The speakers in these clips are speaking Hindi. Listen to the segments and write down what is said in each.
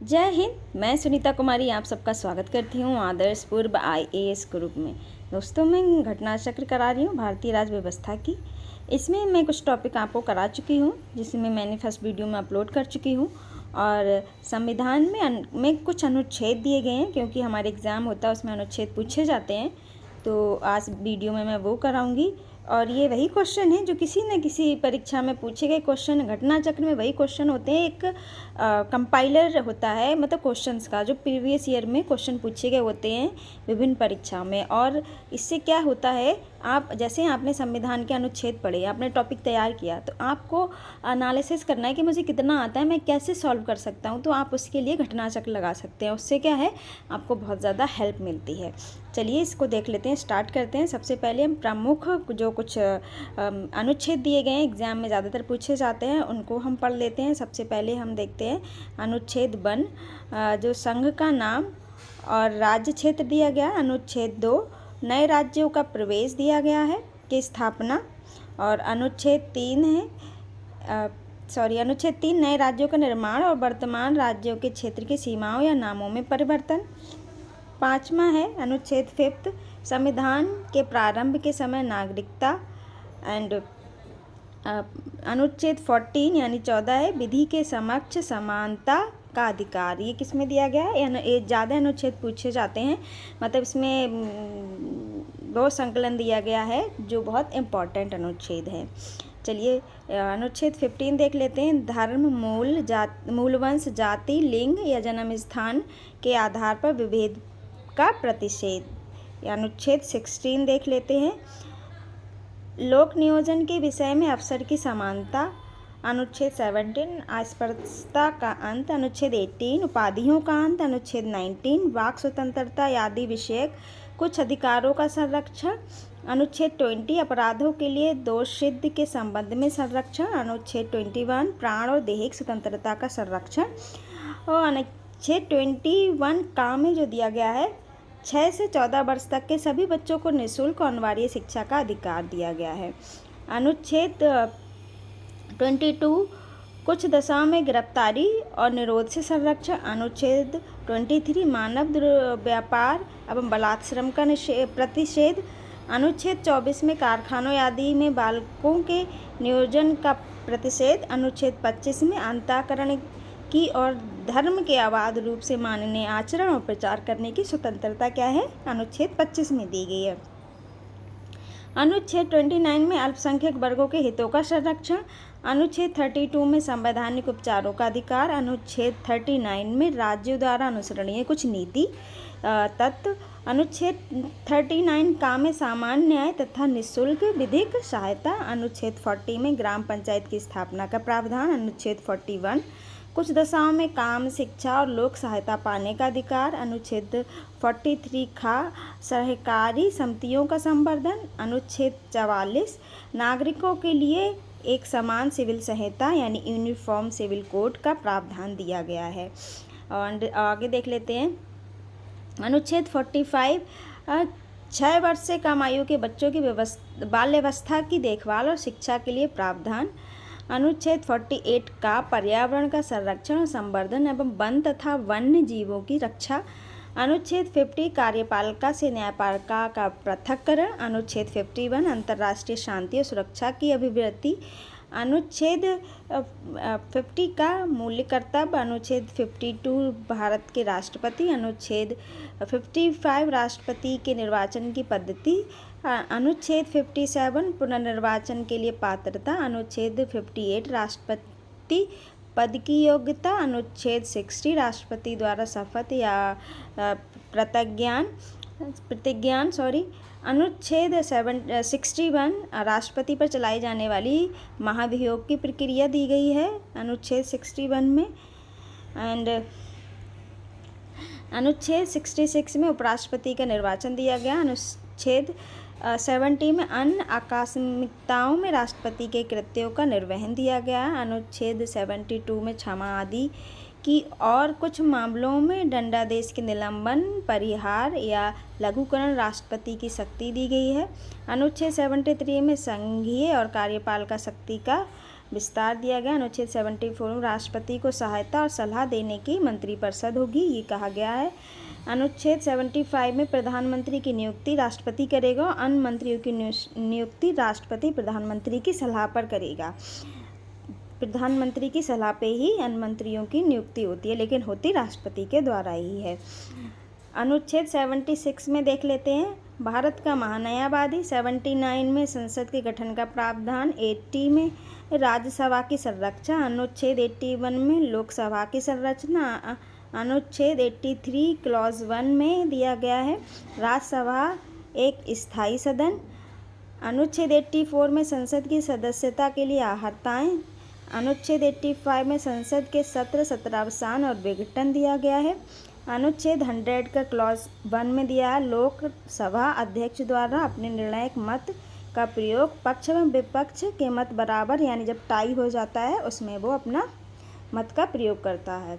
जय हिंद। मैं सुनीता कुमारी आप सबका स्वागत करती हूँ आदर्श पूर्व IAS ग्रुप में। दोस्तों, मैं घटना चक्र करा रही हूँ भारतीय राज्य व्यवस्था की। इसमें मैं कुछ टॉपिक आपको करा चुकी हूँ, जिसमें मैंने फर्स्ट वीडियो में अपलोड कर चुकी हूँ। और संविधान में कुछ अनुच्छेद दिए गए हैं, क्योंकि हमारे एग्ज़ाम होता है उसमें अनुच्छेद पूछे जाते हैं। तो आज वीडियो में मैं वो कराऊंगी। और ये वही क्वेश्चन है जो किसी न किसी परीक्षा में पूछे गए क्वेश्चन, घटना चक्र में वही क्वेश्चन होते हैं। एक कंपाइलर होता है, मतलब क्वेश्चंस का, जो प्रीवियस ईयर में क्वेश्चन पूछे गए होते हैं विभिन्न परीक्षा में। और इससे क्या होता है, आप जैसे आपने संविधान के अनुच्छेद पढ़े, आपने टॉपिक तैयार किया, तो आपको एनालिसिस करना है कि मुझे कितना आता है, मैं कैसे सॉल्व कर सकता हूँ। तो आप उसके लिए घटना चक्र लगा सकते हैं। उससे क्या है, आपको बहुत ज़्यादा हेल्प मिलती है। चलिए इसको देख लेते हैं, स्टार्ट करते हैं। सबसे पहले हम प्रमुख जो कुछ अनुच्छेद दिए गए हैं, एग्ज़ाम में ज़्यादातर पूछे जाते हैं, उनको हम पढ़ लेते हैं। सबसे पहले हम देखते हैं अनुच्छेद 1, जो संघ का नाम और राज्य क्षेत्र दिया गया। अनुच्छेद 2, नए राज्यों का प्रवेश दिया गया है की स्थापना। और अनुच्छेद 3 है अनुच्छेद 3, नए राज्यों का निर्माण और वर्तमान राज्यों के क्षेत्र की सीमाओं या नामों में परिवर्तन। 5वां है अनुच्छेद 5, संविधान के प्रारंभ के समय नागरिकता। एंड अनुच्छेद 14 यानी 14 है विधि के समक्ष समानता का अधिकार। ये किस में दिया गया है? ये ज़्यादा अनुच्छेद पूछे जाते हैं, मतलब इसमें बहुत संकलन दिया गया है जो बहुत इम्पॉर्टेंट अनुच्छेद है। चलिए अनुच्छेद 15 देख लेते हैं। धर्म, मूल वंश, जाति, लिंग या जन्म स्थान के आधार पर विभेद का प्रतिषेध। अनुच्छेद 16 देख लेते हैं। लोक नियोजन के विषय में अवसर की समानता। अनुच्छेद 17, अस्पृश्यता का अंत। अनुच्छेद 18, उपाधियों का अंत। अनुच्छेद 19, वाक स्वतंत्रता आदि विषयक कुछ अधिकारों का संरक्षण। अनुच्छेद 20, अपराधों के लिए दोष सिद्ध के संबंध में संरक्षण। अनुच्छेद 21, प्राण और दैहिक स्वतंत्रता का संरक्षण। और अनुच्छेद 21 का में जो दिया गया है, 6 से 14 वर्ष तक के सभी बच्चों को निःशुल्क और अनिवार्य शिक्षा का अधिकार दिया गया है। अनुच्छेद 22, कुछ दशाओं में गिरफ्तारी और निरोध से संरक्षण। अनुच्छेद 23, मानव व्यापार एवं बलात्श्रम का प्रतिषेध। अनुच्छेद 24 में कारखानों आदि में बालकों के नियोजन का प्रतिषेध। अनुच्छेद 25 में अंतःकरण की और धर्म के अबाध रूप से मानने, आचरण और प्रचार करने की स्वतंत्रता क्या है, अनुच्छेद 25 में दी गई है। अनुच्छेद 29 में अल्पसंख्यक वर्गों के हितों का संरक्षण। अनुच्छेद 32 में संवैधानिक उपचारों का अधिकार। अनुच्छेद 39 में राज्यों द्वारा अनुसरणीय कुछ नीति तत्व। अनुच्छेद 39 का में सामान्य न्याय तथा निःशुल्क विधिक सहायता। अनुच्छेद 40 में ग्राम पंचायत की स्थापना का प्रावधान। अनुच्छेद 41, कुछ दशाओं में काम, शिक्षा और लोक सहायता पाने का अधिकार। अनुच्छेद 43 खा, सहकारी समितियों का संवर्धन। अनुच्छेद 44, नागरिकों के लिए एक समान सिविल संहिता यानी यूनिफॉर्म सिविल कोड का प्रावधान दिया गया है। और आगे देख लेते हैं अनुच्छेद 45, 6 वर्ष से कम आयु के बच्चों की बाल्यावस्था की देखभाल और शिक्षा के लिए प्रावधान। अनुच्छेद 48 का पर्यावरण का संरक्षण और संवर्धन एवं वन तथा वन्य जीवों की रक्षा। अनुच्छेद 50, कार्यपालिका से न्यायपालिका का पृथक्करण। अनुच्छेद 51, अंतर्राष्ट्रीय शांति और सुरक्षा की अभिवृद्धि। अनुच्छेद 50 का मूल्य कर्तव्य। अनुच्छेद 52, भारत के राष्ट्रपति। अनुच्छेद 55, राष्ट्रपति के निर्वाचन की पद्धति। अनुच्छेद 57, पुनर्निर्वाचन के लिए पात्रता। अनुच्छेद 58, राष्ट्रपति पद की योग्यता। अनुच्छेद 60, राष्ट्रपति द्वारा शपथ या प्रतिज्ञान। अनुच्छेद 61, राष्ट्रपति पर चलाई जाने वाली महाभियोग की प्रक्रिया दी गई है अनुच्छेद 61 में। एंड अनुच्छेद 66 में उपराष्ट्रपति का निर्वाचन दिया गया। अनुच्छेद 70 में अन्य आकस्मिकताओं में राष्ट्रपति के कृत्यों का निर्वहन दिया गया। अनुच्छेद 72 में क्षमा आदि की और कुछ मामलों में दंडादेश के निलंबन, परिहार या लघुकरण राष्ट्रपति की शक्ति दी गई है। अनुच्छेद 73 में संघीय और कार्यपालिका शक्ति का विस्तार दिया गया। अनुच्छेद 74 में राष्ट्रपति को सहायता और सलाह देने की मंत्रिपरिषद होगी, ये कहा गया है। अनुच्छेद 75 में प्रधानमंत्री की नियुक्ति राष्ट्रपति करेगा, अन्य मंत्रियों की नियुक्ति राष्ट्रपति प्रधानमंत्री की सलाह पर करेगा। प्रधानमंत्री की सलाह पे ही अन्य मंत्रियों की नियुक्ति होती है, लेकिन होती राष्ट्रपति के द्वारा ही है। अनुच्छेद 76 में देख लेते हैं, भारत का महान्यायवादी। 79 में संसद के गठन का प्रावधान। 80 में राज्यसभा की संरचना। अनुच्छेद 81 में लोकसभा की संरचना। अनुच्छेद 83 क्लॉज 1 में दिया गया है, राज्यसभा एक स्थायी सदन। अनुच्छेद 84 में संसद की सदस्यता के लिए अर्हताएं। अनुच्छेद 85 में संसद के सत्र, सत्रावसान और विघटन दिया गया है। अनुच्छेद 100 का क्लॉज 1 में दिया है, लोकसभा अध्यक्ष द्वारा अपने निर्णायक मत का प्रयोग पक्ष एवं विपक्ष के मत बराबर, यानी जब टाई हो जाता है उसमें वो अपना मत का प्रयोग करता है।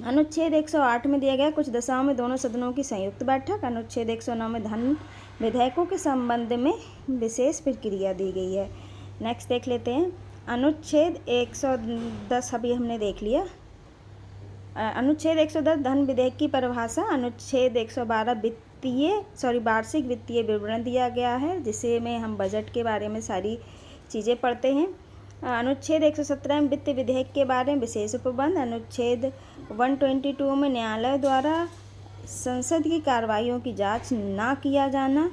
अनुच्छेद 108 में दिया गया, कुछ दशाओं में दोनों सदनों की संयुक्त बैठक। अनुच्छेद 109 में धन विधेयकों के संबंध में विशेष प्रक्रिया दी गई है। नेक्स्ट देख लेते हैं, अनुच्छेद 110 अभी हमने देख लिया। अनुच्छेद 110 धन विधेयक की परिभाषा। अनुच्छेद 112 वार्षिक वित्तीय विवरण दिया गया है, जिसे में हम बजट के बारे में सारी चीज़ें पढ़ते हैं। अनुच्छेद 117 में वित्त विधेयक के बारे में विशेष उपबंध। अनुच्छेद 122 में न्यायालय द्वारा संसद की कार्रवाइयों की जांच ना किया जाना।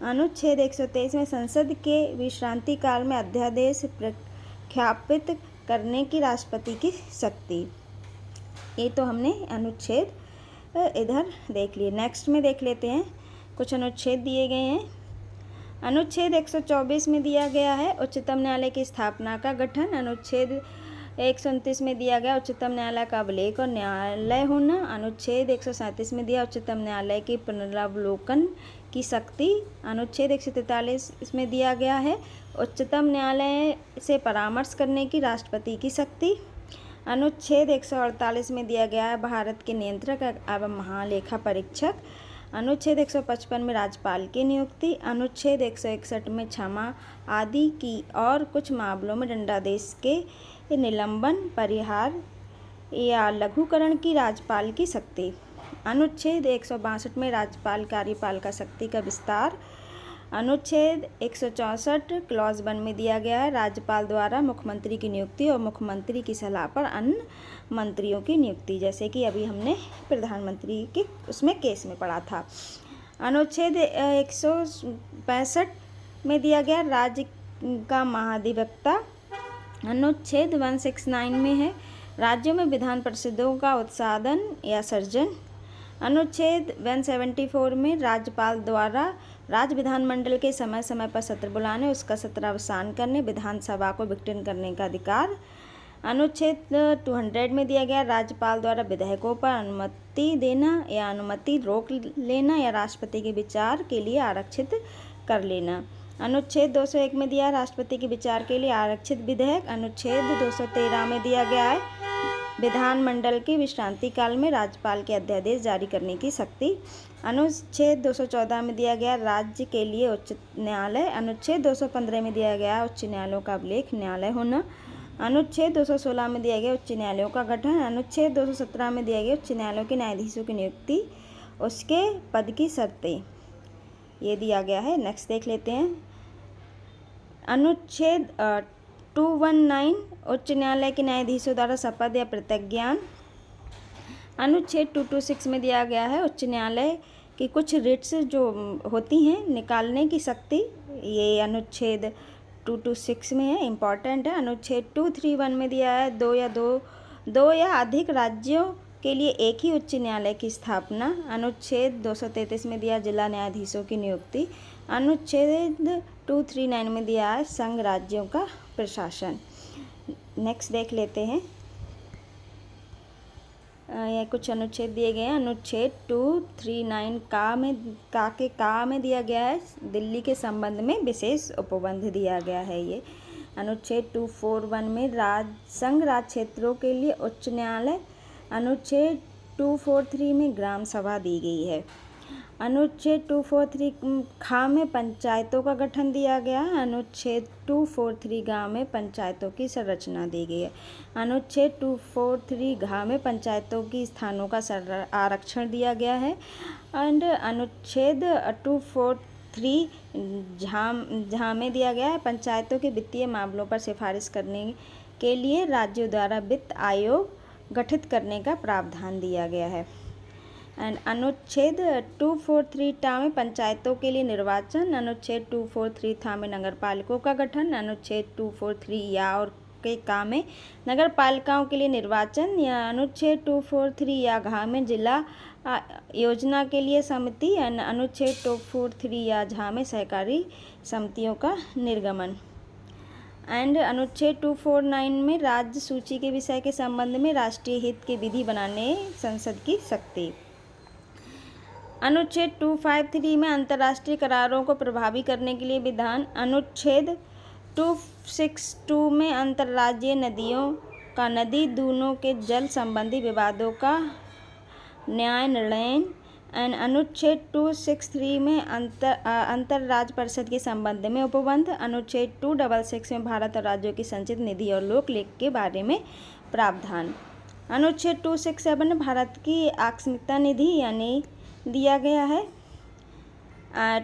अनुच्छेद 123 में संसद के विश्रांति काल में अध्यादेश प्रख्यापित करने की राष्ट्रपति की शक्ति। ये तो हमने अनुच्छेद इधर देख लिए। नेक्स्ट में देख लेते हैं, कुछ अनुच्छेद दिए गए हैं। अनुच्छेद 124 में दिया गया है उच्चतम न्यायालय की स्थापना का गठन। अनुच्छेद 129 में दिया गया उच्चतम न्यायालय का अभिलेख और न्यायालय होना। अनुच्छेद 137 में दिया उच्चतम न्यायालय की पुनरावलोकन की शक्ति। अनुच्छेद 143 इसमें दिया गया है उच्चतम न्यायालय से परामर्श करने की राष्ट्रपति की शक्ति। अनुच्छेद 148 में दिया गया है भारत के नियंत्रक एवं महालेखा परीक्षक। अनुच्छेद 155 में राज्यपाल की नियुक्ति। अनुच्छेद 161 में क्षमा आदि की और कुछ मामलों में दंडादेश के निलंबन, परिहार या लघुकरण की राज्यपाल की शक्ति। अनुच्छेद 162 में राज्यपाल कार्यपालिका शक्ति का विस्तार। अनुच्छेद 164 क्लॉज 1 में दिया गया है राज्यपाल द्वारा मुख्यमंत्री की नियुक्ति और मुख्यमंत्री की सलाह पर अन्य मंत्रियों की नियुक्ति, जैसे कि अभी हमने प्रधानमंत्री के उसमें केस में पढ़ा था। अनुच्छेद 165 में दिया गया राज्य का महाधिवक्ता। अनुच्छेद 169 में है राज्यों में विधान परिषदों का उत्साधन या सर्जन। अनुच्छेद 174 में राज्यपाल द्वारा राज्य विधानमंडल के समय समय पर सत्र बुलाने, उसका सत्रावसान करने, विधानसभा को विघटन करने का अधिकार। अनुच्छेद 200 में दिया गया राज्यपाल द्वारा विधेयकों पर अनुमति देना या अनुमति रोक लेना या राष्ट्रपति के विचार के लिए आरक्षित कर लेना। अनुच्छेद 201 में दिया राष्ट्रपति के विचार के लिए आरक्षित विधेयक। अनुच्छेद 213 में दिया गया है विधानमंडल के विश्रांति काल में राज्यपाल के अध्यादेश जारी करने की शक्ति। अनुच्छेद 214 में दिया गया राज्य के लिए उच्च न्यायालय। अनुच्छेद 215 में दिया गया उच्च न्यायालयों का अभिलेख न्यायालय होना। अनुच्छेद 216 में दिया गया उच्च न्यायालयों का गठन। अनुच्छेद 217 में दिया गया उच्च न्यायालयों के न्यायाधीशों की नियुक्ति, उसके पद की शर्तें, ये दिया गया है। नेक्स्ट देख लेते हैं, अनुच्छेद 219 उच्च न्यायालय के न्यायाधीशों द्वारा शपथ या प्रतिज्ञान। अनुच्छेद 226 में दिया गया है उच्च न्यायालय की कुछ रिट्स जो होती हैं निकालने की शक्ति, ये अनुच्छेद 226 में है, इम्पॉर्टेंट है। अनुच्छेद 231 में दिया है दो या अधिक राज्यों के लिए एक ही उच्च न्यायालय की स्थापना। अनुच्छेद 233 में दिया जिला न्यायाधीशों की नियुक्ति। अनुच्छेद 239 में दिया है संघ राज्यों का प्रशासन। नेक्स्ट देख लेते हैं, ये कुछ अनुच्छेद दिए गए हैं। अनुच्छेद 239 का में दिया गया है दिल्ली के संबंध में विशेष उपबंध दिया गया है ये। अनुच्छेद 241 में संघ राज्य क्षेत्रों के लिए उच्च न्यायालय। अनुच्छेद 243 में ग्राम सभा दी गई है। अनुच्छेद 243 खा में पंचायतों का गठन दिया गया है। अनुच्छेद 243 गा में पंचायतों की संरचना दी गई है। अनुच्छेद 243 घा में पंचायतों की स्थानों का आरक्षण दिया गया है। एंड अनुच्छेद 243 झा में दिया गया है पंचायतों के वित्तीय मामलों पर सिफारिश करने के लिए राज्यों द्वारा वित्त आयोग गठित करने का प्रावधान दिया गया है। एंड अनुच्छेद 243 टा में पंचायतों के लिए निर्वाचन, अनुच्छेद 243 था में नगर पालिकाओं का गठन, अनुच्छेद 243 या और के का में नगर पालिकाओं के लिए निर्वाचन, या अनुच्छेद 243 या घा में जिला योजना के लिए समिति, एंड अनुच्छेद 243 या झा में सहकारी समितियों का निर्गमन। एंड अनुच्छेद 249 में राज्य सूची के विषय के संबंध में राष्ट्रीय हित की विधि बनाने संसद की शक्ति। अनुच्छेद 253 में अंतर्राष्ट्रीय करारों को प्रभावी करने के लिए विधान। अनुच्छेद 262 में अंतर्राज्यीय नदियों का नदी दूनों के जल संबंधी विवादों का न्याय निर्णय। एंड अनुच्छेद 263 में अंतर्राज्य परिषद के संबंध में उपबंध। अनुच्छेद 266 में भारत और राज्यों की संचित निधि और लोक लेख के बारे में प्रावधान। अनुच्छेद 267 में भारत की आकस्मिकता निधि यानी दिया गया है।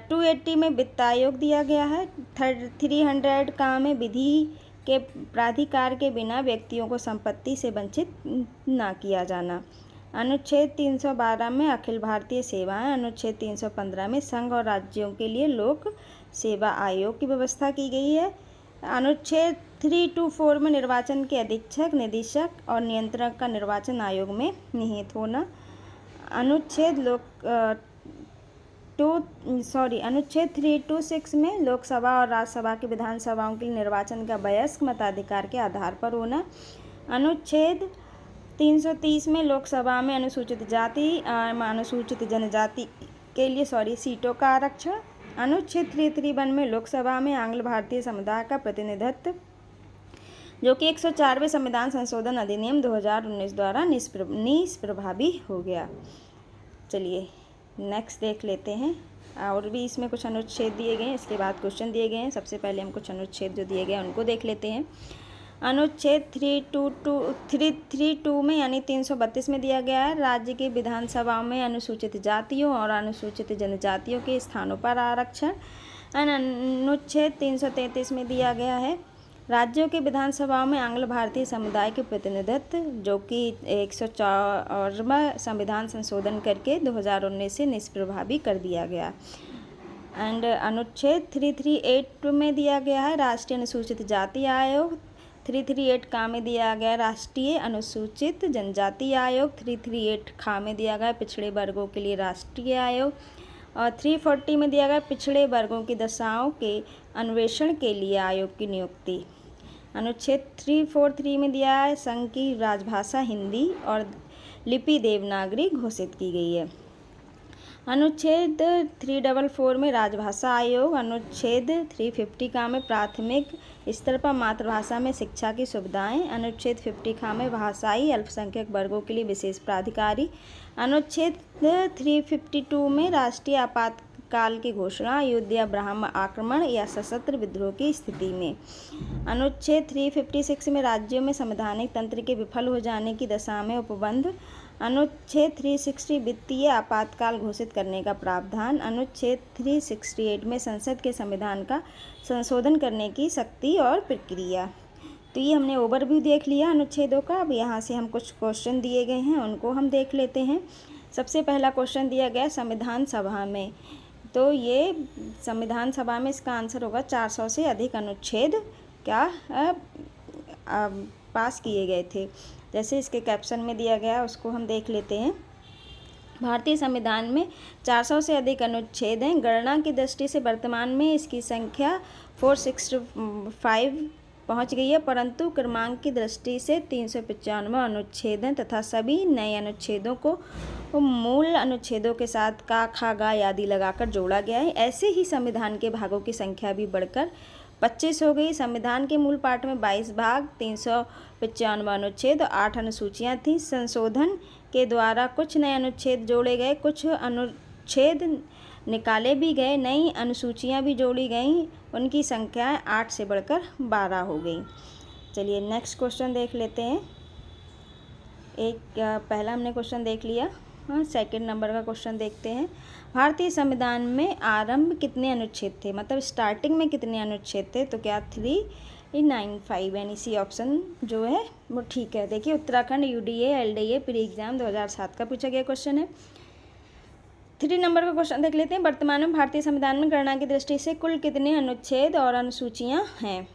280 में वित्त आयोग दिया गया है। 300 का में विधि के प्राधिकार के बिना व्यक्तियों को संपत्ति से वंचित ना किया जाना। अनुच्छेद 312 में अखिल भारतीय सेवाएं। अनुच्छेद 315 में संघ और राज्यों के लिए लोक सेवा आयोग की व्यवस्था की गई है। अनुच्छेद 324 में निर्वाचन के अधीक्षक, निदेशक और नियंत्रक का निर्वाचन आयोग में निहित होना। अनुच्छेद 326 में लोकसभा और राज्यसभा की विधानसभाओं के लिए निर्वाचन का वयस्क मताधिकार के आधार पर होना। अनुच्छेद 330 में लोकसभा में अनुसूचित जाति अनुसूचित जनजाति के लिए सीटों का आरक्षण। अनुच्छेद 331 में लोकसभा में आंग्ल भारतीय समुदाय का प्रतिनिधित्व, जो कि 104वें संविधान संशोधन अधिनियम 2019 द्वारा निष्प्रभावी हो गया। चलिए नेक्स्ट देख लेते हैं। और भी इसमें कुछ अनुच्छेद दिए गए हैं, इसके बाद क्वेश्चन दिए गए हैं। सबसे पहले हम कुछ अनुच्छेद जो दिए गए हैं उनको देख लेते हैं। अनुच्छेद 332 में यानी 332 में दिया गया है राज्य की विधानसभाओं में अनुसूचित जातियों और अनुसूचित जनजातियों के स्थानों पर आरक्षण। अनुच्छेद 333 में दिया गया है राज्यों के विधानसभाओं में आंग्ल भारतीय समुदाय के प्रतिनिधित्व, जो कि 104वां संविधान संशोधन करके 2019 से निष्प्रभावी कर दिया गया। एंड अनुच्छेद 338 में दिया गया है राष्ट्रीय अनुसूचित जाति आयोग। 338 का में दिया गया राष्ट्रीय अनुसूचित जनजाति आयोग। 338 खा में दिया गया पिछड़े वर्गों के लिए राष्ट्रीय आयोग। और 340 में दिया गया पिछड़े वर्गों की दशाओं के अन्वेषण के लिए आयोग की नियुक्ति। अनुच्छेद 343 में दिया है संघ की राजभाषा हिंदी और लिपि देवनागरी घोषित की गई है। अनुच्छेद 344 में राजभाषा आयोग। अनुच्छेद 350 का में प्राथमिक स्तर पर मातृभाषा में शिक्षा की सुविधाएं। अनुच्छेद 50 का में भाषाई अल्पसंख्यक वर्गों के लिए विशेष प्राधिकारी। अनुच्छेद 352 में राष्ट्रीय आपातकाल की घोषणा युद्ध या ब्रह्म आक्रमण या सशस्त्र विद्रोह की स्थिति में। अनुच्छेद 356 में राज्यों में संवैधानिक तंत्र के विफल हो जाने की दशा में उपबंध। अनुच्छेद 360 वित्तीय आपातकाल घोषित करने का प्रावधान। अनुच्छेद 368 में संसद के संविधान का संशोधन करने की शक्ति और प्रक्रिया। तो ये हमने ओवरव्यू देख लिया अनुच्छेदों का। अब यहाँ से हम कुछ क्वेश्चन दिए गए हैं उनको हम देख लेते हैं। सबसे पहला क्वेश्चन दिया गया संविधान सभा में, तो ये संविधान सभा में इसका आंसर होगा 400 से अधिक अनुच्छेद क्या पास किए गए थे। जैसे इसके कैप्शन में दिया गया उसको हम देख लेते हैं। भारतीय संविधान में 400 से अधिक अनुच्छेद हैं। गणना की दृष्टि से वर्तमान में इसकी संख्या 465 पहुंच गई है, परंतु क्रमांक की दृष्टि से 395 अनुच्छेद हैं तथा सभी नए अनुच्छेदों को मूल अनुच्छेदों के साथ का, खा, गा आदि लगाकर जोड़ा गया है। ऐसे ही संविधान के भागों की संख्या भी बढ़कर 25 हो गई। संविधान के मूल पाठ में 22 भाग, 395 अनुच्छेद और 8 अनुसूचियाँ थीं। संशोधन के द्वारा कुछ नए अनुच्छेद जोड़े गए। कुछ अनुच्छेद अनुच्छेद निकाले भी गए, नई अनुसूचियाँ भी जोड़ी गईं, उनकी संख्या 8 से बढ़कर 12 हो गई। चलिए नेक्स्ट क्वेश्चन देख लेते हैं। पहला हमने क्वेश्चन देख लिया, सेकंड नंबर का क्वेश्चन देखते हैं। भारतीय संविधान में आरंभ कितने अनुच्छेद थे, मतलब स्टार्टिंग में कितने अनुच्छेद थे? तो क्या 395, यानी सी ऑप्शन जो है वो ठीक है। देखिए Uttarakhand UDA LDA pre exam 2007 का पूछा गया क्वेश्चन है। 3 नंबर का क्वेश्चन देख लेते हैं। वर्तमान में भारतीय संविधान में गणना की दृष्टि से कुल कितने अनुच्छेद और अनुसूचियाँ हैं?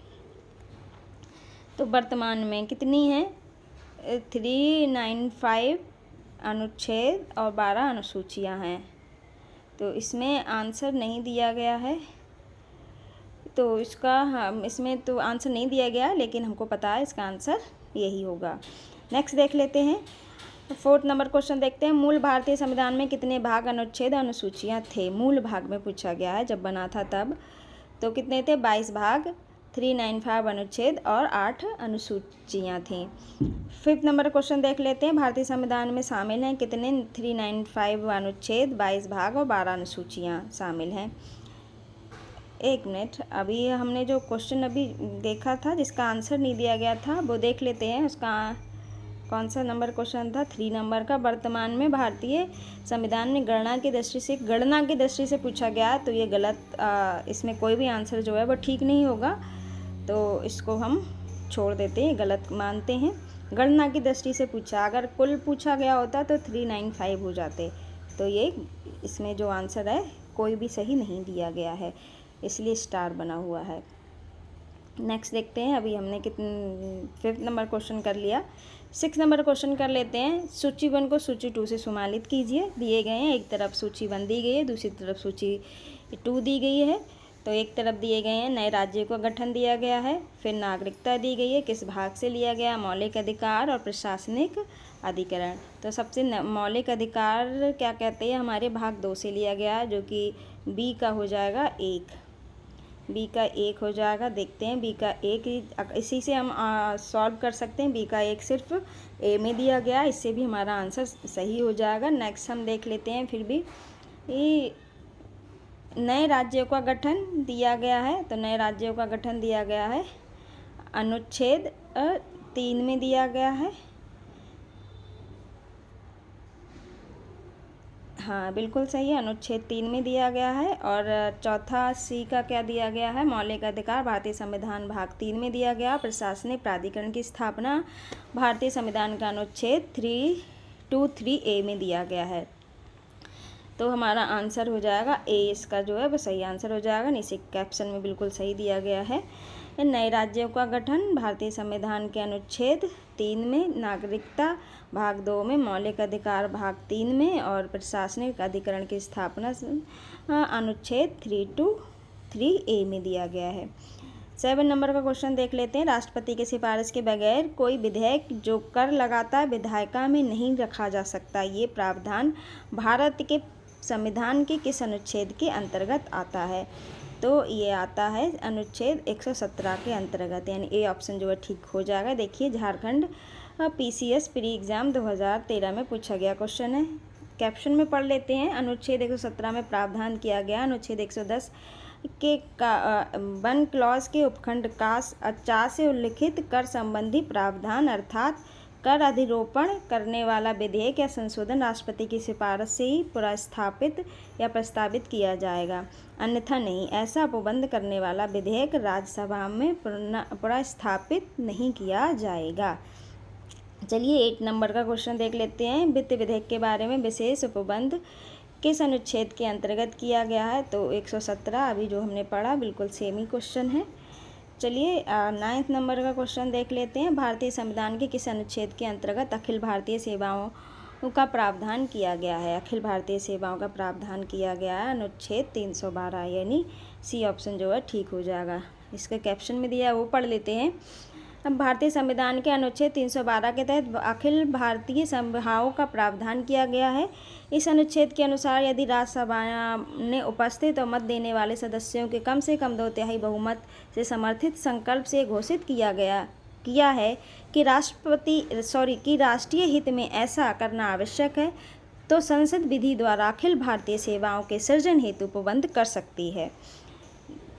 तो वर्तमान में कितनी हैं? 395 अनुच्छेद और 12 अनुसूचियाँ हैं। तो इसमें आंसर नहीं दिया गया है, तो इसमें तो आंसर नहीं दिया गया, लेकिन हमको पता है इसका आंसर यही होगा। नेक्स्ट देख लेते हैं। 4th नंबर क्वेश्चन देखते हैं। मूल भारतीय संविधान में कितने भाग, अनुच्छेद, अनुसूचियाँ थे? मूल भाग में पूछा गया है, जब बना था तब। तो कितने थे? 22 भाग, 395 अनुच्छेद और 8 अनुसूचियाँ थीं। 5th नंबर क्वेश्चन देख लेते हैं। भारतीय संविधान में शामिल हैं कितने? 395 अनुच्छेद, 22 भाग और 12 अनुसूचियाँ शामिल हैं। एक मिनट, अभी हमने जो क्वेश्चन अभी देखा था जिसका आंसर नहीं दिया गया था, वो देख लेते हैं। उसका कौन सा नंबर क्वेश्चन था? 3 नंबर का। वर्तमान में भारतीय संविधान में गणना की दृष्टि से पूछा गया, तो ये गलत, इसमें कोई भी आंसर जो है वो ठीक नहीं होगा, तो इसको हम छोड़ देते हैं, गलत मानते हैं। गणना की दृष्टि से पूछा, अगर कुल पूछा गया होता तो 395 हो जाते। तो ये इसमें जो आंसर है कोई भी सही नहीं दिया गया है, इसलिए स्टार बना हुआ है। नेक्स्ट देखते हैं। अभी हमने 5th नंबर क्वेश्चन कर लिया। 6 नंबर क्वेश्चन कर लेते हैं। सूची 1 को सूची 2 से समालित कीजिए। दिए गए हैं, एक तरफ सूची 1 दी गई है, दूसरी तरफ सूची 2 दी गई है। तो एक तरफ दिए गए हैं नए राज्यों का गठन दिया गया है, फिर नागरिकता दी गई है, किस भाग से लिया गया, मौलिक अधिकार और प्रशासनिक अधिकरण। तो सबसे मौलिक अधिकार क्या कहते हैं? हमारे भाग 2 से लिया गया, जो कि बी का हो जाएगा 1, बी का 1 हो जाएगा। देखते हैं बी का 1, इसी से हम सॉल्व कर सकते हैं। बी का 1 सिर्फ ए में दिया गया, इससे भी हमारा आंसर सही हो जाएगा। नेक्स्ट हम देख लेते हैं। फिर भी नए राज्यों का गठन दिया गया है, तो नए राज्यों का गठन दिया गया है अनुच्छेद 3 में दिया गया है। हाँ बिल्कुल सही है, अनुच्छेद 3 में दिया गया है। और चौथा सी का क्या दिया गया है? मौलिक अधिकार भारतीय संविधान भाग 3 में दिया गया। प्रशासनिक प्राधिकरण की स्थापना भारतीय संविधान का अनुच्छेद 323A में दिया गया है। तो हमारा आंसर हो जाएगा ए, इसका जो है वो सही आंसर हो जाएगा। नीचे कैप्शन में बिल्कुल सही दिया गया है। नए राज्यों का गठन भारतीय संविधान के अनुच्छेद 3 में, नागरिकता भाग 2 में, मौलिक अधिकार भाग 3 में और प्रशासनिक अधिकरण की स्थापना अनुच्छेद 323A में दिया गया है। 7 नंबर का क्वेश्चन देख लेते हैं। राष्ट्रपति की सिफारिश के बगैर कोई विधेयक जो कर लगाता है विधायिका में नहीं रखा जा सकता, ये प्रावधान भारत के संविधान के किस अनुच्छेद के अंतर्गत आता है? तो ये आता है अनुच्छेद 117 के अंतर्गत, यानी ए ऑप्शन जो है ठीक हो जाएगा। देखिए झारखंड PCS प्री एग्ज़ाम 2013 में पूछा गया क्वेश्चन है। कैप्शन में पढ़ लेते हैं। अनुच्छेद 117 में प्रावधान किया गया अनुच्छेद 110 के 1 क्लॉज के उपखंड का 4 से उल्लिखित कर संबंधी प्रावधान अर्थात कर अधिरोपण करने वाला विधेयक या संशोधन राष्ट्रपति की सिफारिश से ही पुरस्थापित या प्रस्तावित किया जाएगा, अन्यथा नहीं। ऐसा उपबंध करने वाला विधेयक राज्यसभा में पुरस्थापित नहीं किया जाएगा। चलिए 8 नंबर का क्वेश्चन देख लेते हैं। वित्त विधेयक के बारे में विशेष उपबंध किस अनुच्छेद के अंतर्गत किया गया है? तो 117, अभी जो हमने पढ़ा बिल्कुल सेम ही क्वेश्चन है। चलिए 9th नंबर का क्वेश्चन देख लेते हैं। भारतीय संविधान के किस अनुच्छेद के अंतर्गत अखिल भारतीय सेवाओं का प्रावधान किया गया है? अखिल भारतीय सेवाओं का प्रावधान किया गया है अनुच्छेद 312, यानी सी ऑप्शन जो है ठीक हो जाएगा। इसका कैप्शन में दिया है वो पढ़ लेते हैं। अब भारतीय संविधान के अनुच्छेद 312 के तहत अखिल भारतीय सभाओं का प्रावधान किया गया है। इस अनुच्छेद के अनुसार यदि राज्यसभा ने उपस्थित और मत देने वाले सदस्यों के कम से कम 2/3 बहुमत से समर्थित संकल्प से घोषित किया है कि राष्ट्रीय हित में ऐसा करना आवश्यक है, तो संसद विधि द्वारा अखिल भारतीय सेवाओं के सृजन हेतु उपबंध कर सकती है।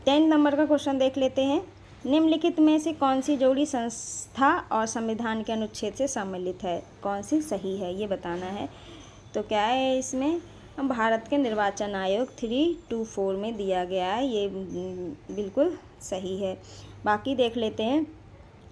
10 नंबर का क्वेश्चन देख लेते हैं। निम्नलिखित में से कौन सी जोड़ी संस्था और संविधान के अनुच्छेद से सम्मिलित है, कौन सी सही है ये बताना है। तो क्या है इसमें, भारत के निर्वाचन आयोग 324 में दिया गया है, ये बिल्कुल सही है। बाकी देख लेते हैं।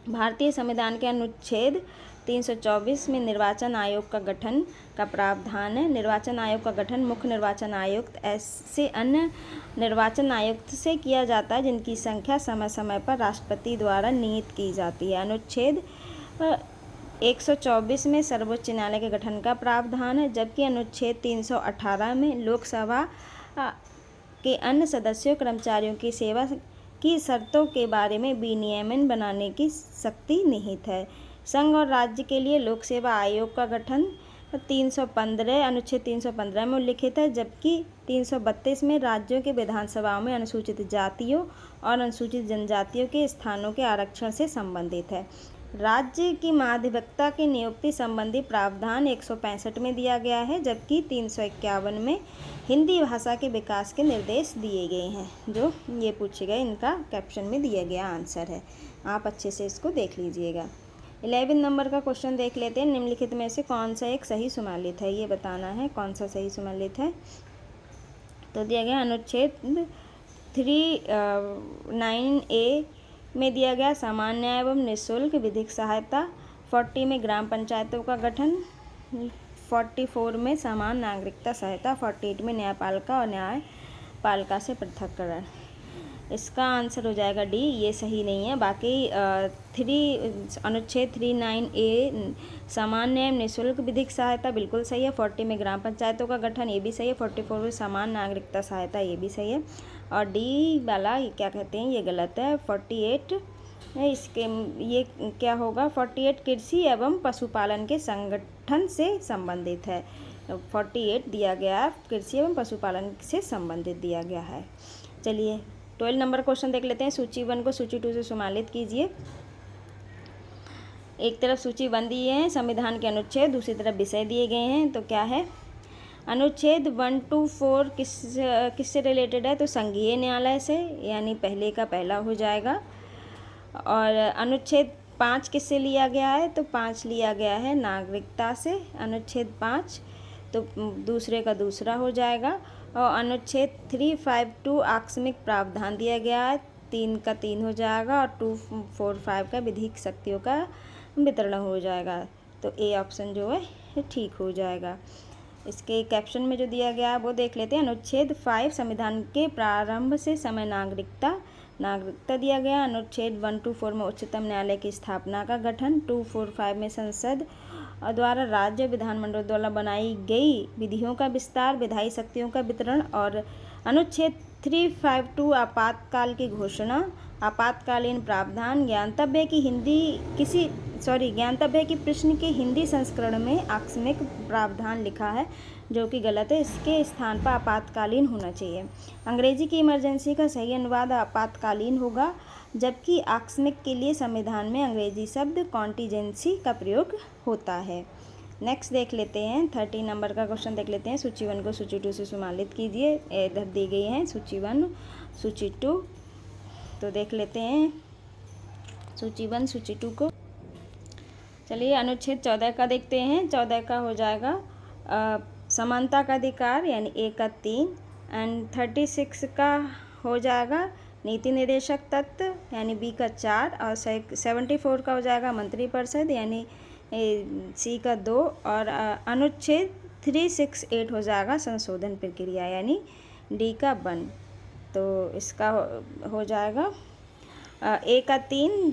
भारतीय संविधान के अनुच्छेद 324 में निर्वाचन आयोग का गठन का प्रावधान है। निर्वाचन आयोग का गठन मुख्य निर्वाचन आयुक्त ऐसे अन्य निर्वाचन आयुक्त से किया जाता है जिनकी संख्या समय समय पर राष्ट्रपति द्वारा नियत की जाती है। अनुच्छेद 124 में सर्वोच्च न्यायालय के गठन का प्रावधान है, जबकि अनुच्छेद 318 में लोकसभा के अन्य सदस्यों कर्मचारियों की सेवा की शर्तों के बारे में विनियमन बनाने की शक्ति निहित है। संघ और राज्य के लिए लोक सेवा आयोग का गठन 315 अनुच्छेद 315 में उल्लिखित है, जबकि 332 में राज्यों के विधानसभाओं में अनुसूचित जातियों और अनुसूचित जनजातियों के स्थानों के आरक्षण से संबंधित है। राज्य की महाधिवक्ता की नियुक्ति संबंधी प्रावधान 165 में दिया गया है, जबकि 351 में हिंदी भाषा के विकास के निर्देश दिए गए हैं। जो ये पूछे गए, इनका कैप्शन में दिया गया आंसर है, आप अच्छे से इसको देख लीजिएगा। 11 नंबर का क्वेश्चन देख लेते हैं। निम्नलिखित में से कौन सा एक सही सम्मिलित है, ये बताना है कौन सा सही सम्मिलित है। तो दिया गया अनुच्छेद 39A में दिया गया सामान्य न्याय एवं निःशुल्क विधिक सहायता। 40 में ग्राम पंचायतों का गठन। 44 में समान नागरिकता सहायता। 48 में न्यायपालिका और न्यायपालिका से पृथक्करण। इसका आंसर हो जाएगा डी, ये सही नहीं है। बाकी अनुच्छेद 39A सामान्य एवं निःशुल्क विधिक सहायता बिल्कुल सही है। 40 में ग्राम पंचायतों का गठन, ये भी सही है। 44 में समान नागरिकता सहायता, ये भी सही है। और डी वाला ये क्या कहते हैं, ये गलत है। 48 इसके ये क्या होगा, 48 कृषि एवं पशुपालन के संगठन से संबंधित है। 48 दिया गया है, कृषि एवं पशुपालन से संबंधित दिया गया है। चलिए 12 नंबर क्वेश्चन देख लेते हैं। सूची 1 को सूची 2 से सम्मिलित कीजिए। एक तरफ सूची 1 दिए हैं संविधान के अनुच्छेद, दूसरी तरफ विषय दिए गए हैं। तो क्या है, अनुच्छेद 1 to 4 किससे रिलेटेड है, तो संघीय न्यायालय से, यानी पहले का पहला हो जाएगा। और अनुच्छेद 5 किससे लिया गया है, तो 5 लिया गया है नागरिकता से। अनुच्छेद 5 तो दूसरे का दूसरा हो जाएगा। और अनुच्छेद 352 आकस्मिक प्रावधान दिया गया है, 3 का 3 हो जाएगा। और 245 का विधिक शक्तियों का वितरण हो जाएगा। तो ए ऑप्शन जो है ठीक हो जाएगा। इसके कैप्शन में जो दिया गया है वो देख लेते हैं। अनुच्छेद 5 संविधान के प्रारंभ से समय नागरिकता दिया गया। अनुच्छेद 1 to 4 में उच्चतम न्यायालय की स्थापना का गठन। 245 में संसद द्वारा राज्य विधानमंडल द्वारा बनाई गई विधियों का विस्तार, विधायी शक्तियों का वितरण। और अनुच्छेद 352 आपातकाल की घोषणा, आपातकालीन प्रावधान। ज्ञातव्य की प्रश्न के हिंदी संस्करण में आकस्मिक प्रावधान लिखा है, जो कि गलत है। इसके स्थान पर आपातकालीन होना चाहिए। अंग्रेजी की इमरजेंसी का सही अनुवाद आपातकालीन होगा, जबकि आकस्मिक के लिए संविधान में अंग्रेजी शब्द कॉन्टीजेंसी का प्रयोग होता है। नेक्स्ट देख लेते हैं 30 नंबर का क्वेश्चन देख लेते हैं। सूची 1 को सूची 2 से सम्मिलित कीजिए। इधर दी गई है सूची 1 सूची 2, तो देख लेते हैं सूची 1 सूची 2 को। चलिए अनुच्छेद 14 का देखते हैं। 14 का हो जाएगा समानता का अधिकार, यानी ए का 3। एंड 36 का हो जाएगा नीति निर्देशक तत्व, यानी बी का 4। और 74 का हो जाएगा मंत्रिपरिषद, यानी सी का 2। और अनुच्छेद 368 हो जाएगा संशोधन प्रक्रिया, यानी डी का 1। तो इसका हो जाएगा ए का 3,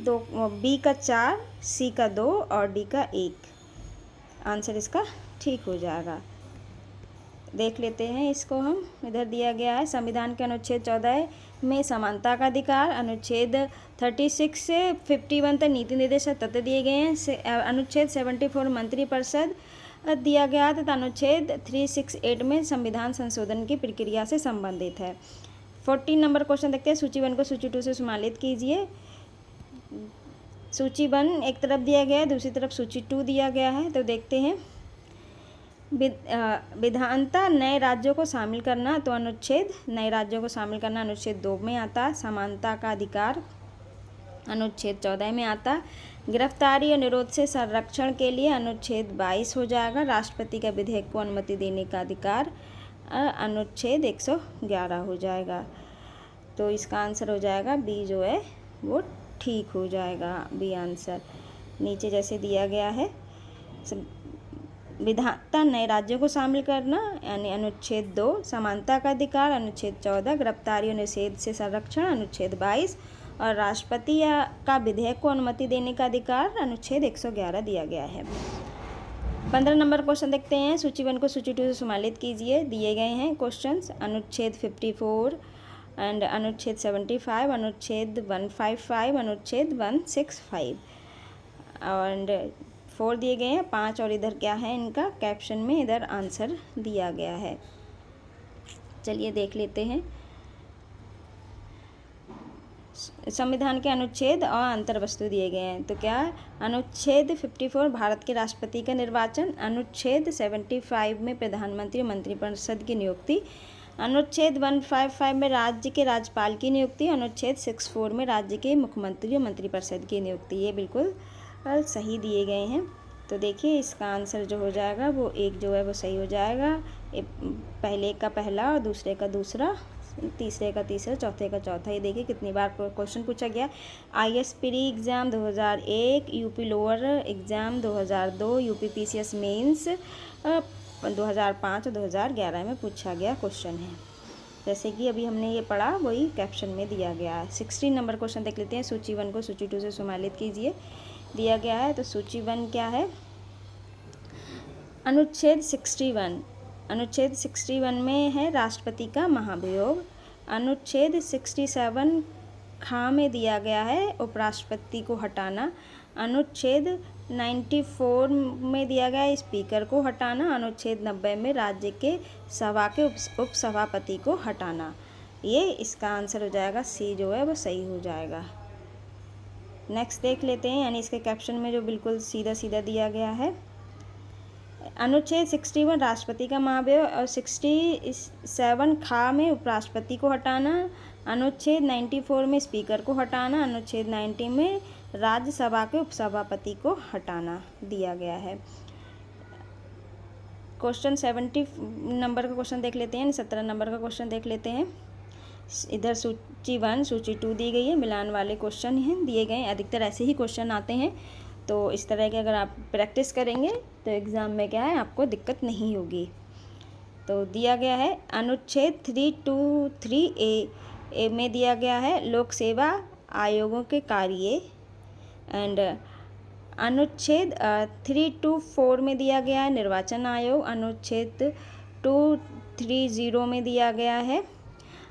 बी का 4, सी का 2 और डी का 1। आंसर इसका ठीक हो जाएगा। देख लेते हैं इसको हम। इधर दिया गया है संविधान के अनुच्छेद 14 में समानता का अधिकार। अनुच्छेद 36 से 51 तक नीति निर्देशक तत्व दिए गए हैं। अनुच्छेद 74 मंत्रिपरिषद दिया गया है तथा अनुच्छेद 368 में संविधान संशोधन की प्रक्रिया से संबंधित है। 14 नंबर क्वेश्चन देखते हैं। सूची 1 को सूची 2 से सम्मिलित कीजिए। सूची 1 एक तरफ दिया गया है, दूसरी तरफ सूची 2 दिया गया है। तो देखते हैं विधानता नए राज्यों को शामिल करना, तो अनुच्छेद नए राज्यों को शामिल करना अनुच्छेद 2 में आता है। समानता का अधिकार अनुच्छेद 14 में आता है। गिरफ्तारी और निरोध से संरक्षण के लिए अनुच्छेद 22 हो जाएगा। राष्ट्रपति का विधेयक को अनुमति देने का अधिकार अनुच्छेद 111 हो जाएगा। तो इसका आंसर हो जाएगा बी जो है वो ठीक हो जाएगा, बी आंसर। नीचे जैसे दिया गया है, विधानता नए राज्यों को शामिल करना यानी अनुच्छेद 2, समानता का अधिकार अनुच्छेद 14, गिरफ्तारी और निषेध से संरक्षण अनुच्छेद 22 और राष्ट्रपति का विधेयक को अनुमति देने का अधिकार अनुच्छेद 111 दिया गया है। 15 नंबर क्वेश्चन देखते हैं। सूची 1 को सूची 2 से सम्मिलित कीजिए। दिए गए हैं क्वेश्चंस अनुच्छेद 54 एंड अनुच्छेद 75, अनुच्छेद 155, अनुच्छेद 165 एंड 4 दिए गए हैं, 5 और इधर क्या है इनका कैप्शन में इधर आंसर दिया गया है। चलिए देख लेते हैं। संविधान के अनुच्छेद और अंतर्वस्तु दिए गए हैं। तो क्या है, अनुच्छेद 54 भारत के राष्ट्रपति का निर्वाचन, अनुच्छेद 75 में प्रधानमंत्री और मंत्रिपरिषद की नियुक्ति, अनुच्छेद 155 में राज्य के राज्यपाल की नियुक्ति, अनुच्छेद 64 में राज्य के मुख्यमंत्री और मंत्रिपरिषद की नियुक्ति। ये बिल्कुल सही दिए गए हैं। तो देखिए इसका आंसर जो हो जाएगा वो एक जो है वो सही हो जाएगा। पहले का पहला और दूसरे का दूसरा, तीसरे का तीसरा, चौथे का चौथा। ये देखिए कितनी बार क्वेश्चन पूछा गया। IAS pre exam 2001, UP lower exam 2002, UP PCS mains 2005 और 2011 में पूछा गया क्वेश्चन है। जैसे कि अभी हमने ये पढ़ा वही कैप्शन में दिया गया है। 16 नंबर क्वेश्चन देख लेते हैं। सूची 1 को सूची 2 से सम्मिलित कीजिए। दिया गया है तो सूची 1 क्या है, अनुच्छेद 61। अनुच्छेद 61 में है राष्ट्रपति का महाभियोग। अनुच्छेद 67 खा में दिया गया है उपराष्ट्रपति को हटाना। अनुच्छेद 94 में दिया गया है स्पीकर को हटाना। अनुच्छेद 90 में राज्य के सभा के उपसभापति को हटाना। ये इसका आंसर हो जाएगा सी जो है वो सही हो जाएगा। नेक्स्ट देख लेते हैं, यानी इसके कैप्शन में जो बिल्कुल सीधा सीधा दिया गया है। अनुच्छेद 61 राष्ट्रपति का महाभियोग और 67 खा में उपराष्ट्रपति को हटाना। अनुच्छेद 94 में स्पीकर को हटाना। अनुच्छेद 90 में राज्यसभा के उपसभापति को हटाना दिया गया है। क्वेश्चन 70 नंबर का क्वेश्चन देख लेते हैं। 17 नंबर का क्वेश्चन देख लेते हैं। इधर सूची 1 सूची 2 दी गई है, मिलान वाले क्वेश्चन हैं दिए गए। अधिकतर ऐसे ही क्वेश्चन आते हैं, तो इस तरह के अगर आप प्रैक्टिस करेंगे तो एग्ज़ाम में क्या है आपको दिक्कत नहीं होगी। तो दिया गया है अनुच्छेद 323A में दिया गया है लोक सेवा आयोगों के कार्य एंड अनुच्छेद 324 में दिया गया है निर्वाचन आयोग। अनुच्छेद 230 में दिया गया है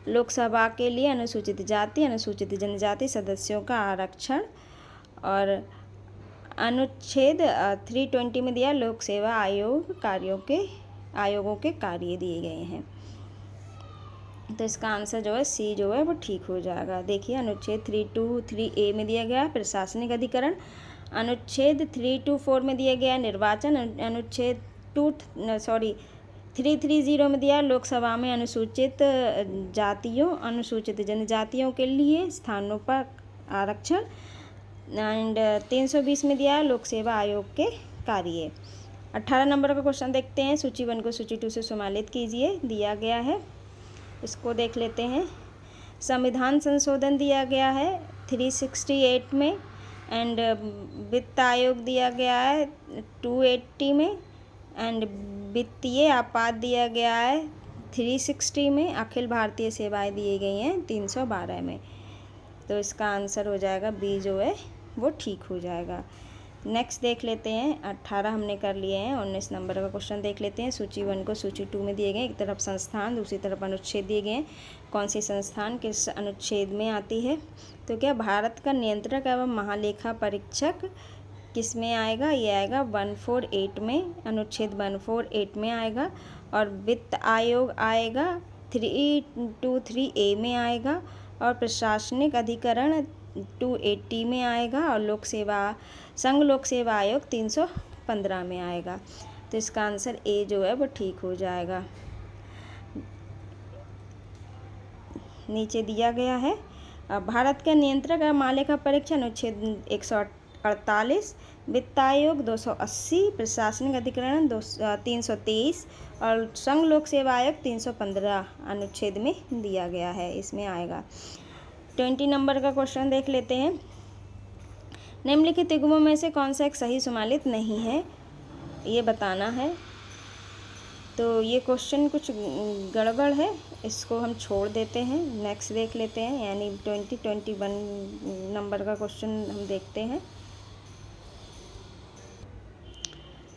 लोकसभा के लिए अनुसूचित जाति अनुसूचित जनजाति सदस्यों का आरक्षण। और अनुच्छेद 320 में दिया लोक सेवा आयोगों के कार्य दिए गए हैं। तो इसका आंसर जो है सी जो है वो ठीक हो जाएगा। देखिए अनुच्छेद 323A में दिया गया प्रशासनिक अधिकरण। अनुच्छेद 324 में दिया गया निर्वाचन। अनुच्छेद 330 में दिया लोकसभा में अनुसूचित जातियों अनुसूचित जनजातियों के लिए स्थानों पर आरक्षण। एंड 320 में दिया लोक सेवा आयोग के कार्य। 18 नंबर का क्वेश्चन देखते हैं। सूची 1 को सूची 2 से सम्मिलित कीजिए। दिया गया है, इसको देख लेते हैं। संविधान संशोधन दिया गया है 368 में एंड वित्त आयोग दिया गया है 280 में एंड वित्तीय आपात दिया गया है 360 में। अखिल भारतीय सेवाएं दी गई हैं 312 में। तो इसका आंसर हो जाएगा बी जो है वो ठीक हो जाएगा। नेक्स्ट देख लेते हैं। 18 हमने कर लिए हैं। 19 नंबर का क्वेश्चन देख लेते हैं। सूची 1 को सूची 2 में दिए गए, एक तरफ संस्थान दूसरी तरफ अनुच्छेद दिए गए हैं। कौन सी संस्थान किस अनुच्छेद में आती है? तो क्या भारत का नियंत्रक एवं महालेखा परीक्षक किस में आएगा? ये आएगा 148 में, अनुच्छेद 148 में आएगा। और वित्त आयोग आएगा 323A में आएगा। और प्रशासनिक अधिकरण 280 में आएगा। और संघ लोक सेवा आयोग 315 में आएगा। तो इसका आंसर ए जो है वो ठीक हो जाएगा। नीचे दिया गया है भारत का नियंत्रक और महालेखा परीक्षक अनुच्छेद 148, वित्त आयोग 280, प्रशासनिक अधिकरण 323 और संघ लोक सेवा आयोग 315 अनुच्छेद में दिया गया है, इसमें आएगा। 20 नंबर का क्वेश्चन देख लेते हैं। निम्नलिखित युग्मों में से कौन सा एक सही सुमेलित नहीं है, ये बताना है। तो ये क्वेश्चन कुछ गड़बड़ है, इसको हम छोड़ देते हैं, नेक्स्ट देख लेते हैं। यानी 21 नंबर का क्वेश्चन हम देखते हैं।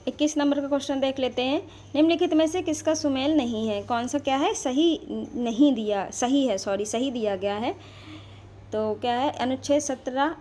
21 नंबर का क्वेश्चन देख लेते हैं। निम्नलिखित में से किसका सुमेल नहीं है, कौन सा क्या है, सही दिया गया है। तो क्या है, अनुच्छेद 17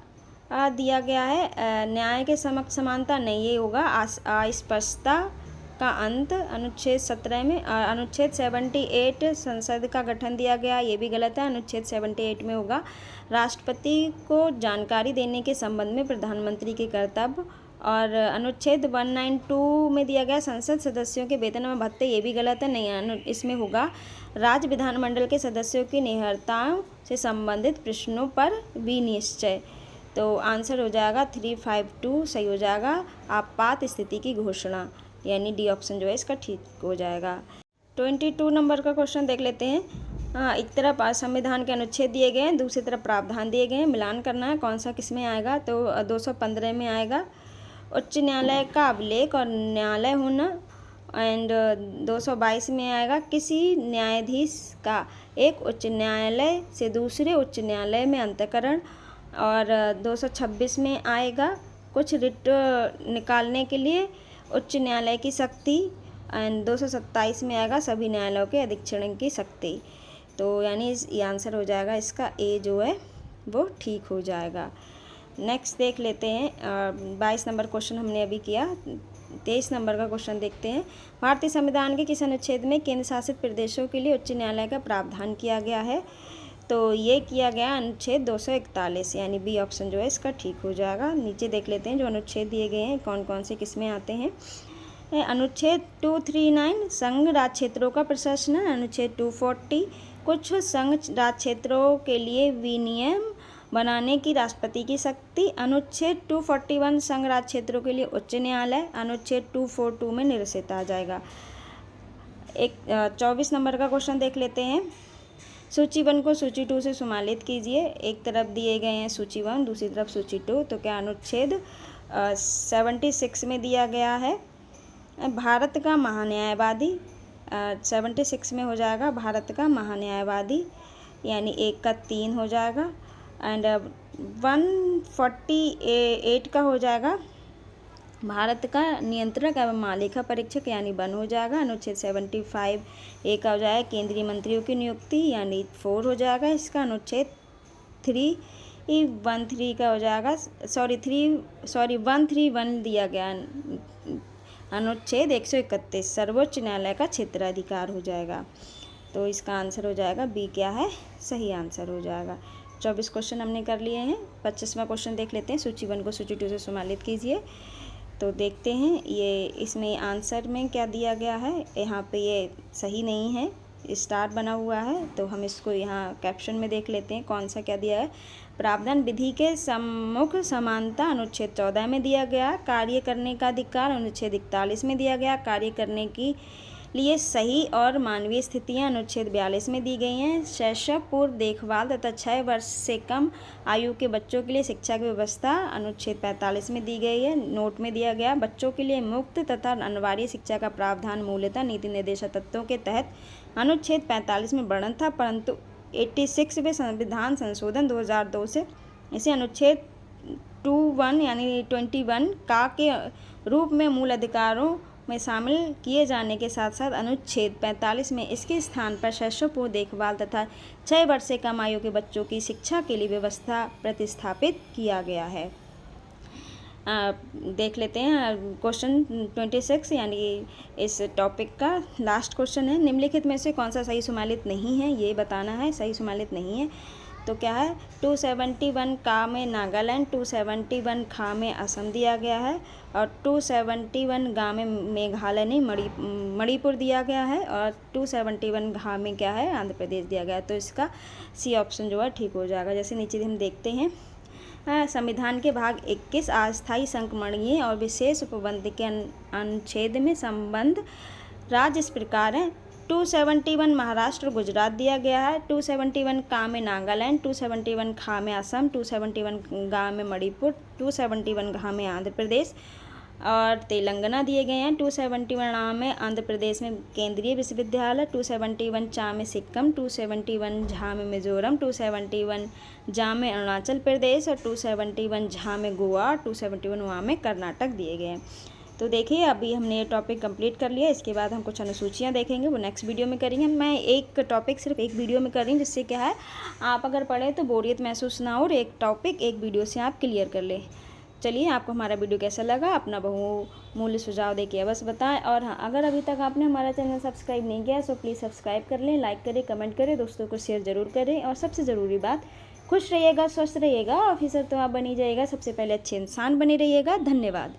दिया गया है, न्याय के समक्ष समानता नहीं, ये होगा अस्पष्टता का अंत अनुच्छेद 17 में। अनुच्छेद 78 संसद का गठन दिया गया, ये भी गलत है, अनुच्छेद 78 में होगा राष्ट्रपति को जानकारी देने के संबंध में प्रधानमंत्री के कर्तव्य। और अनुच्छेद 192 में दिया गया संसद सदस्यों के वेतन में भत्ते, ये भी गलत है, नहीं, इसमें होगा राज्य विधानमंडल के सदस्यों की निहरताओं से संबंधित प्रश्नों पर विनिश्चय। तो आंसर हो जाएगा 352 सही हो जाएगा, आपात स्थिति की घोषणा, यानी डी ऑप्शन जो है इसका ठीक हो जाएगा। 22 नंबर का क्वेश्चन देख लेते हैं। एक तरफ संविधान के अनुच्छेद दिए गए हैं, दूसरी तरफ प्रावधान दिए गए हैं, मिलान करना है कौन सा किस में आएगा। तो 215 में आएगा उच्च न्यायालय का अभिलेख और न्यायालय होना, एंड 222 में आएगा किसी न्यायाधीश का एक उच्च न्यायालय से दूसरे उच्च न्यायालय में अंतःकरण, और 226 में आएगा कुछ रिट निकालने के लिए उच्च न्यायालय की शक्ति, एंड 227 में आएगा सभी न्यायालयों के अधीक्षण की शक्ति। तो यानी ये आंसर हो जाएगा इसका ए जो है वो ठीक हो जाएगा। नेक्स्ट देख लेते हैं। 22 नंबर क्वेश्चन हमने अभी किया। 23 नंबर का क्वेश्चन देखते हैं। भारतीय संविधान के किस अनुच्छेद में केंद्र शासित प्रदेशों के लिए उच्च न्यायालय का प्रावधान किया गया है। तो ये किया गया अनुच्छेद 241, यानी बी ऑप्शन जो है इसका ठीक हो जाएगा। नीचे देख लेते हैं जो अनुच्छेद दिए गए हैं कौन कौन से किस में आते हैं। अनुच्छेद 239 संघ राज्य क्षेत्रों का प्रशासन, अनुच्छेद 240 कुछ संघ राज्य क्षेत्रों के लिए विनियम बनाने की राष्ट्रपति की शक्ति, अनुच्छेद 241 संघ राज्य क्षेत्रों के लिए उच्च न्यायालय, अनुच्छेद 242 में निरसित आ जाएगा। 24 नंबर का क्वेश्चन देख लेते हैं। सूची 1 को सूची 2 से सुमेलित कीजिए। एक तरफ दिए गए हैं सूची 1, दूसरी तरफ सूची 2। तो क्या अनुच्छेद 76 में दिया गया है भारत का महान्यायवादी, 76 में हो जाएगा भारत का महान्यायवादी, यानी 1 का 3 हो जाएगा। एंड 148 का हो जाएगा भारत का नियंत्रक एवं महालेखा परीक्षक, यानी 1 हो जाएगा। अनुच्छेद 75 ए का हो जाएगा केंद्रीय मंत्रियों की नियुक्ति, यानी 4 हो जाएगा इसका। अनुच्छेद 313 का हो जाएगा 131 दिया गया अनुच्छेद 131 सर्वोच्च न्यायालय का क्षेत्राधिकार हो जाएगा। तो इसका आंसर हो जाएगा बी क्या है, सही आंसर हो जाएगा। 24 क्वेश्चन हमने कर लिए हैं। 25वां क्वेश्चन देख लेते हैं। सूची 1 को सूची 2 से सुमेलित कीजिए। तो देखते हैं ये इसमें आंसर में क्या दिया गया है। यहाँ पे ये सही नहीं है, स्टार बना हुआ है, तो हम इसको यहाँ कैप्शन में देख लेते हैं कौन सा क्या दिया है। प्रावधान विधि के सम्मुख समानता अनुच्छेद 14 में दिया गया, कार्य करने का अधिकार अनुच्छेद 41 में दिया गया, कार्य करने की लिए सही और मानवीय स्थितियां अनुच्छेद 42 में दी गई हैं, शैशव पूर्व देखभाल तथा 6 वर्ष से कम आयु के बच्चों के लिए शिक्षा की व्यवस्था अनुच्छेद 45 में दी गई है। नोट में दिया गया बच्चों के लिए मुक्त तथा अनिवार्य शिक्षा का प्रावधान मूलतः नीति निर्देशक तत्वों के तहत अनुच्छेद 45 में वर्णन था, परंतु 86वें संविधान संशोधन 2002 से इसे अनुच्छेद 21 यानी 21 का के रूप में मूल अधिकारों में शामिल किए जाने के साथ साथ अनुच्छेद 45 में इसके स्थान पर शैशव पूर्व देखभाल तथा 6 वर्ष से कम आयु के बच्चों की शिक्षा के लिए व्यवस्था प्रतिस्थापित किया गया है। देख लेते हैं क्वेश्चन 26 यानी इस टॉपिक का लास्ट क्वेश्चन है। निम्नलिखित में से कौन सा सही सुमेलित नहीं है, ये बताना है। सही सुमेलित नहीं है तो क्या है 271 का में नागालैंड, 271 खा में असम दिया गया है और 271 गा में मेघालय नहीं मणिपुर दिया गया है और 271 घा में क्या है आंध्र प्रदेश दिया गया है। तो इसका सी ऑप्शन जो है ठीक हो जाएगा। जैसे नीचे हम देखते हैं संविधान के भाग 21 अस्थायी संक्रमणीय और विशेष उपबंध के अनुच्छेद में संबंध राज्य इस प्रकार है। 271 महाराष्ट्र गुजरात दिया गया है, 271 का में नागालैंड, 271 खा में असम, 271 गा में मणिपुर, 271 घा में आंध्र प्रदेश और तेलंगाना दिए गए हैं। 271 आ में आंध्र प्रदेश में केंद्रीय विश्वविद्यालय, 271 चा में सिक्किम, 271 झा में मिजोरम, 271 जा में अरुणाचल प्रदेश और 271 झा में गोवा, 271 वहाँ में कर्नाटक दिए गए हैं। तो देखिए अभी हमने ये टॉपिक कंप्लीट कर लिया। इसके बाद हम कुछ अनुसूचियाँ देखेंगे, वो नेक्स्ट वीडियो में करेंगे। मैं एक टॉपिक सिर्फ एक वीडियो में कर रही हूँ, जिससे क्या है आप अगर पढ़ें तो बोरियत महसूस ना हो और एक टॉपिक एक वीडियो से आप क्लियर कर लें। चलिए, आपको हमारा वीडियो कैसा लगा अपना बहुमूल्य सुझाव देके अवश्य बताएं। और हाँ, अगर अभी तक आपने हमारा चैनल सब्सक्राइब नहीं किया तो प्लीज़ सब्सक्राइब कर लें, लाइक करें, कमेंट करें, दोस्तों को शेयर ज़रूर करें। और सबसे ज़रूरी बात, खुश रहिएगा, स्वस्थ रहिएगा, ऑफिसर तो आप बनी जाइएगा, सबसे पहले अच्छे इंसान बने रहिएगा। धन्यवाद।